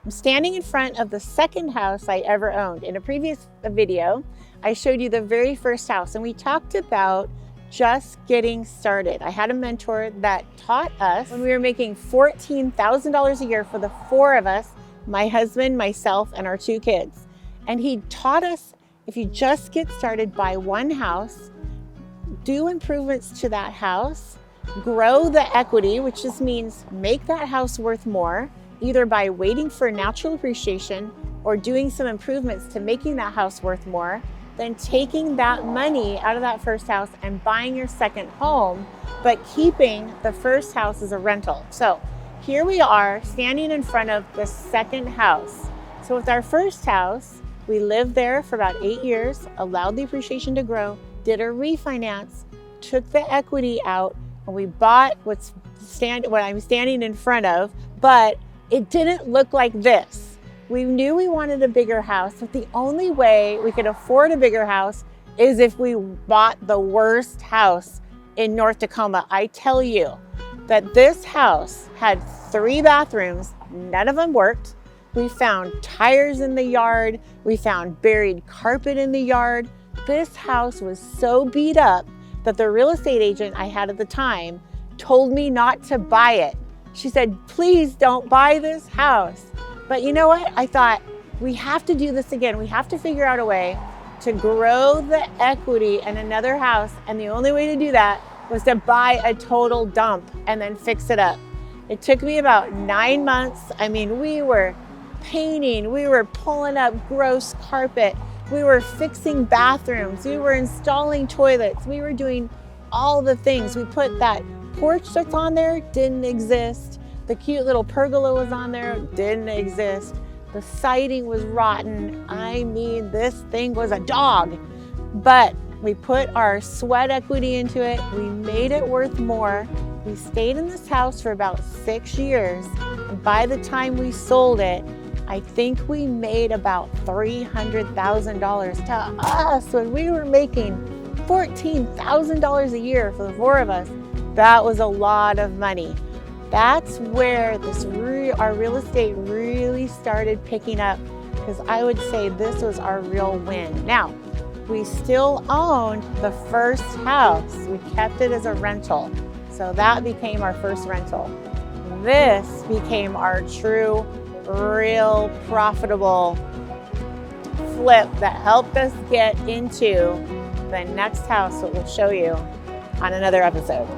I'm standing in front of the second house I ever owned. In a previous video, I showed you the very first house and we talked about just getting started. I had a mentor that taught us when we were making $14,000 a year for the four of us, my husband, myself, and our two kids. And he taught us if you just get started, buy one house, do improvements to that house, grow the equity, which just means make that house worth more, either by waiting for natural appreciation or doing some improvements to making that house worth more, then taking that money out of that first house and buying your second home, but keeping the first house as a rental. So here we are standing in front of the second house. So with our first house, we lived there for about 8 years, allowed the appreciation to grow, did a refinance, took the equity out, and we bought what I'm standing in front of, but it didn't look like this. We knew we wanted a bigger house, but the only way we could afford a bigger house is if we bought the worst house in North Tacoma. I tell you that this house had 3 bathrooms, none of them worked. We found tires in the yard. We found buried carpet in the yard. This house was so beat up that the real estate agent I had at the time told me not to buy it. She said, please don't buy this house. But you know what? I thought, we have to do this again. We have to figure out a way to grow the equity in another house. And the only way to do that was to buy a total dump and then fix it up. It took me about 9 months. I mean, we were painting, we were pulling up gross carpet, we were fixing bathrooms, we were installing toilets, we were doing all the things. We put that porch that's on there, didn't exist. The cute little pergola was on there, didn't exist. The siding was rotten. I mean, this thing was a dog. But we put our sweat equity into it. We made it worth more. We stayed in this house for about 6 years. And by the time we sold it, I think we made about $300,000 to us when we were making $14,000 a year for the four of us. That was a lot of money. That's where our real estate really started picking up, because I would say this was our real win. Now, we still owned the first house. We kept it as a rental. So that became our first rental. This became our true, real profitable flip that helped us get into the next house that we'll show you on another episode.